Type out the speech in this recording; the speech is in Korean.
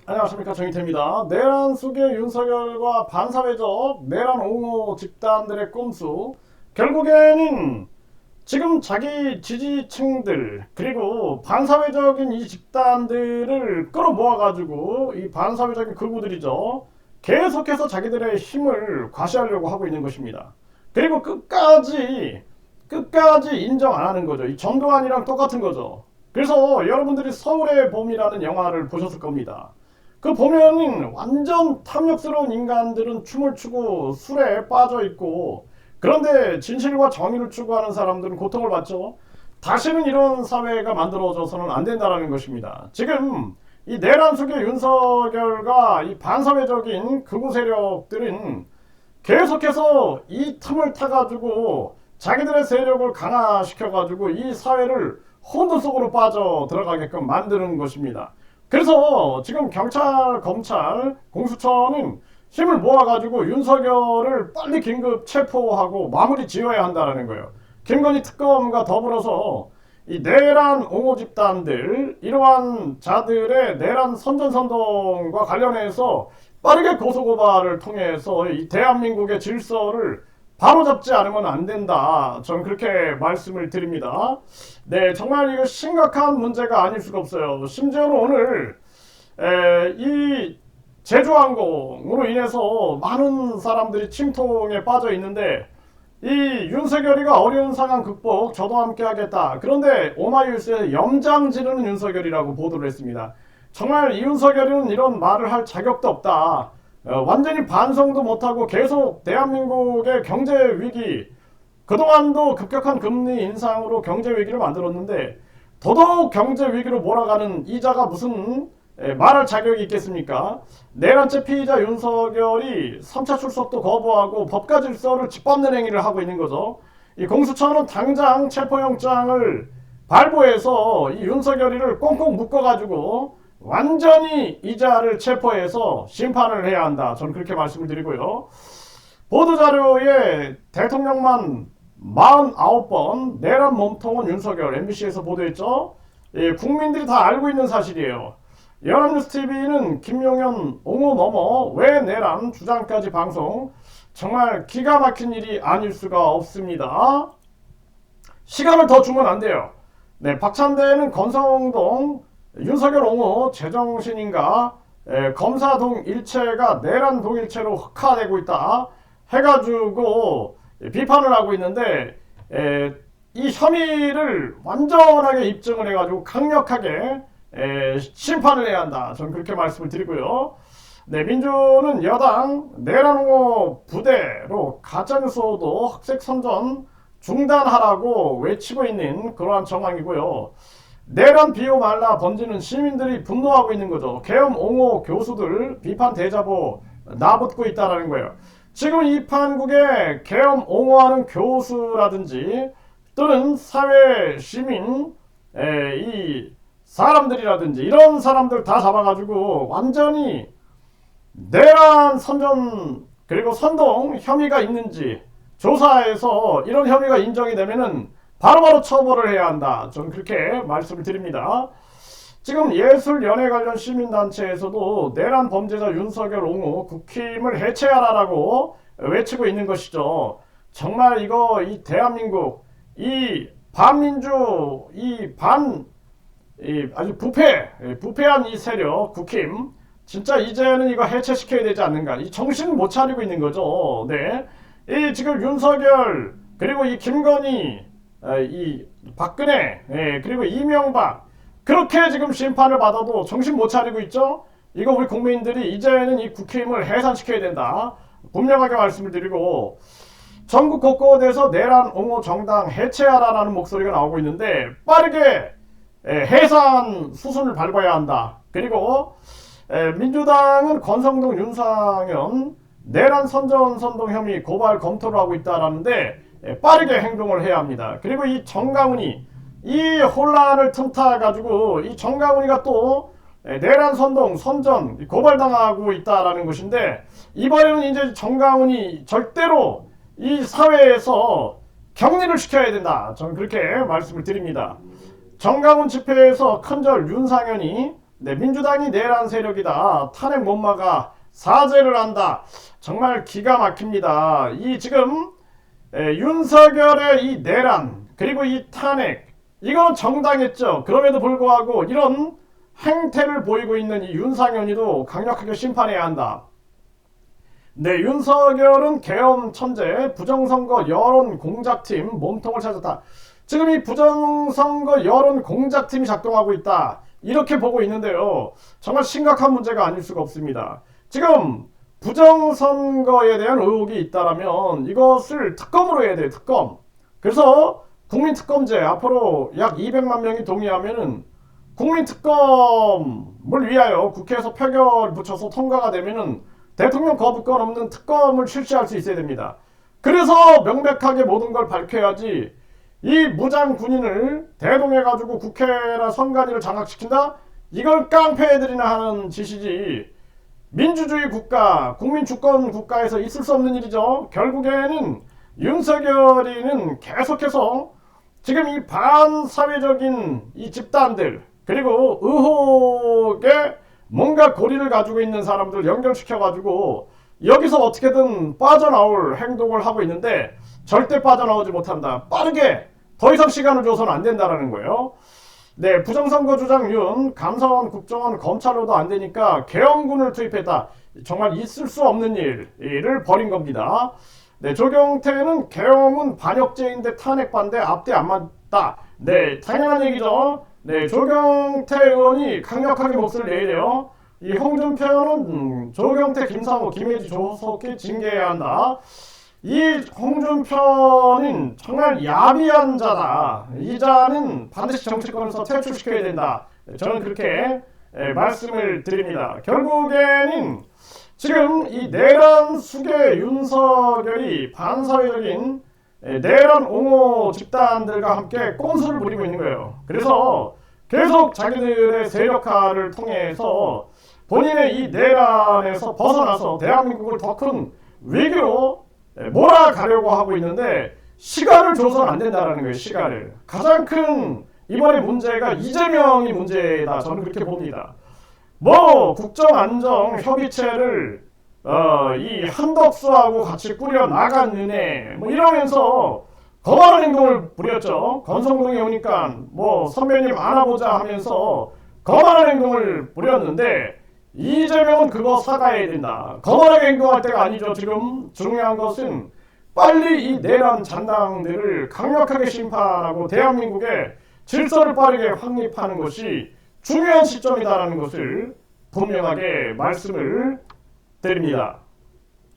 안녕하십니까, 정희태입니다. 내란 속의 윤석열과 반사회적 내란 옹호 집단들의 꼼수, 결국에는 지금 자기 지지층들 그리고 반사회적인 이 집단들을 끌어모아가지고 이 반사회적인 극우들이죠, 계속해서 자기들의 힘을 과시하려고 하고 있는 것입니다. 그리고 끝까지 인정 안 하는 거죠. 이 전두환이랑 똑같은 거죠. 그래서 여러분들이 서울의 봄이라는 영화를 보셨을 겁니다. 그 보면은 완전 탐욕스러운 인간들은 춤을 추고 술에 빠져 있고, 그런데 진실과 정의를 추구하는 사람들은 고통을 받죠. 다시는 이런 사회가 만들어져서는 안 된다는 것입니다. 지금 이 내란 속의 윤석열과 이 반사회적인 극우 세력들은 계속해서 이 틈을 타가지고 자기들의 세력을 강화시켜가지고 이 사회를 혼돈 속으로 빠져 들어가게끔 만드는 것입니다. 그래서 지금 경찰, 검찰, 공수처는 힘을 모아가지고 윤석열을 빨리 긴급 체포하고 마무리 지어야 한다는 거예요. 김건희 특검과 더불어서 이 내란 옹호 집단들, 이러한 자들의 내란 선전선동과 관련해서 빠르게 고소고발을 통해서 이 대한민국의 질서를 바로잡지 않으면 안 된다, 저는 그렇게 말씀을 드립니다. 네, 정말 이거 심각한 문제가 아닐 수가 없어요. 심지어는 오늘 이 제주항공으로 인해서 많은 사람들이 침통에 빠져 있는데, 이 윤석열이가 어려운 상황 극복 저도 함께 하겠다, 그런데 오마이뉴스에 염장 지르는 윤석열이라고 보도를 했습니다. 정말 이 윤석열은 이런 말을 할 자격도 없다. 완전히 반성도 못하고 계속 대한민국의 경제 위기, 그동안도 급격한 금리 인상으로 경제 위기를 만들었는데 더더욱 경제 위기로 몰아가는 이자가 무슨 말할 자격이 있겠습니까? 내란죄 피의자 윤석열이 3차 출석도 거부하고 법과 질서를 짓밟는 행위를 하고 있는 거죠. 이 공수처는 당장 체포영장을 발부해서 이 윤석열이를 꽁꽁 묶어가지고 완전히 이자를 체포해서 심판을 해야 한다, 저는 그렇게 말씀을 드리고요. 보도자료에 대통령만 49번 내란 몸통은 윤석열, MBC에서 보도했죠. 예, 국민들이 다 알고 있는 사실이에요. 연합뉴스TV는 김용현 옹호 넘어 왜 내란 주장까지 방송, 정말 기가 막힌 일이 아닐 수가 없습니다. 시간을 더 주면 안 돼요. 네, 박찬대는 건성동 윤석열 옹호 제정신인가, 검사 동일체가 내란 동일체로 흑화되고 있다 해가지고 비판을 하고 있는데, 이 혐의를 완전하게 입증을 해가지고 강력하게 심판을 해야 한다, 저는 그렇게 말씀을 드리고요. 네, 민주는 여당 내란 옹호 부대로 가짜뉴스도 학색 선전 중단하라고 외치고 있는 그러한 정황이고요. 내란 비호 말라 번지는 시민들이 분노하고 있는 거죠. 계엄 옹호 교수들 비판 대자보 나붙고 있다라는 거예요. 지금 이 판국에 계엄 옹호하는 교수라든지 또는 사회 시민, 이 사람들이라든지 이런 사람들 다 잡아가지고 완전히 내란 선전 그리고 선동 혐의가 있는지 조사해서 이런 혐의가 인정이 되면은 바로바로 처벌을 해야 한다, 저는 그렇게 말씀을 드립니다. 지금 예술 연예 관련 시민단체에서도 내란 범죄자 윤석열 옹호 국힘을 해체하라라고 외치고 있는 것이죠. 정말 이거 이 대한민국 이 반민주 아주 부패한 이 세력 국힘, 진짜 이제는 이거 해체시켜야 되지 않는가, 이 정신을 못 차리고 있는 거죠. 네, 이 지금 윤석열 그리고 이 김건희, 이 박근혜, 그리고 이명박 그렇게 지금 심판을 받아도 정신 못 차리고 있죠. 이거 우리 국민들이 이제는 이 국힘을 해산시켜야 된다, 분명하게 말씀을 드리고, 전국 곳곳에서 내란 옹호 정당 해체하라는 목소리가 나오고 있는데 빠르게 해산 수순을 밟아야 한다. 그리고 민주당은 권성동, 윤상현 내란 선전 선동 혐의 고발 검토를 하고 있다라는데 빠르게 행동을 해야 합니다. 그리고 이 정강훈이 이 혼란을 틈타가지고 이 정강훈이가 또 내란 선동 선전 고발당하고 있다라는 것인데, 이번에는 이제 정강훈이 절대로 이 사회에서 격리를 시켜야 된다, 저는 그렇게 말씀을 드립니다. 정강훈 집회에서 큰절 윤상현이 네, 민주당이 내란 세력이다. 탄핵 못 막아. 사죄를 한다. 정말 기가 막힙니다. 이 지금 윤석열의 이 내란 그리고 이 탄핵 이거는 정당했죠. 그럼에도 불구하고 이런 행태를 보이고 있는 이 윤상현이도 강력하게 심판해야 한다. 네, 윤석열은 계엄 천재, 부정선거 여론 공작팀 몸통을 찾았다. 지금 이 부정선거 여론 공작팀이 작동하고 있다. 이렇게 보고 있는데요. 정말 심각한 문제가 아닐 수가 없습니다. 지금 부정선거에 대한 의혹이 있다라면 이것을 특검으로 해야 돼요. 특검. 그래서 국민특검제 앞으로 약 200만 명이 동의하면은 국민특검을 위하여 국회에서 표결 붙여서 통과가 되면은 대통령 거부권 없는 특검을 실시할 수 있어야 됩니다. 그래서 명백하게 모든 걸 밝혀야지 이 무장 군인을 대동해가지고 국회나 선관위를 장악시킨다? 이걸 깡패애들이나 하는 짓이지 민주주의 국가, 국민주권 국가에서 있을 수 없는 일이죠. 결국에는 윤석열이는 계속해서 지금 이 반사회적인 이 집단들 그리고 의혹에 뭔가 고리를 가지고 있는 사람들 연결시켜가지고 여기서 어떻게든 빠져나올 행동을 하고 있는데 절대 빠져나오지 못한다. 빠르게 더 이상 시간을 줘서는 안 된다는 거예요. 네, 부정선거 주장 윤, 감사원, 국정원, 검찰로도 안 되니까 계엄군을 투입했다. 정말 있을 수 없는 일을 벌인 겁니다. 네, 조경태는 계엄은 반역죄인데 탄핵 반대 앞뒤 안 맞다. 네, 당연한 얘기죠. 네, 조경태 의원이 강력하게 목소리를 내야 돼요. 이 홍준표는 조경태, 김상호, 김혜지, 조석희 징계해야 한다. 이 홍준표는 정말 야비한 자다. 이 자는 반드시 정치권에서 퇴출시켜야 된다. 저는 그렇게 말씀을 드립니다. 결국에는 지금 이 내란 수계 윤석열이 반사회적인 내란 옹호 집단들과 함께 꼼수를 부리고 있는 거예요. 그래서 계속 자기들의 세력화를 통해서 본인의 이 내란에서 벗어나서 대한민국을 더 큰 위기로 몰아가려고 하고 있는데 시간을 줘서는 안 된다는 거예요. 시간을. 가장 큰 이번의 문제가 이재명이 문제다. 저는 그렇게 봅니다. 뭐 국정안정협의체를 이 한덕수하고 같이 꾸려 나갔느네 뭐 이러면서 거만한 행동을 부렸죠. 건성동에 오니까 뭐 선배님 안아보자 하면서 거만한 행동을 부렸는데 이재명은 그거 사과해야 된다. 거만하게 행동할 때가 아니죠. 지금 중요한 것은 빨리 이 내란 잔당들을 강력하게 심판하고 대한민국의 질서를 빠르게 확립하는 것이 중요한 시점이다라는 것을 분명하게 말씀을 드립니다.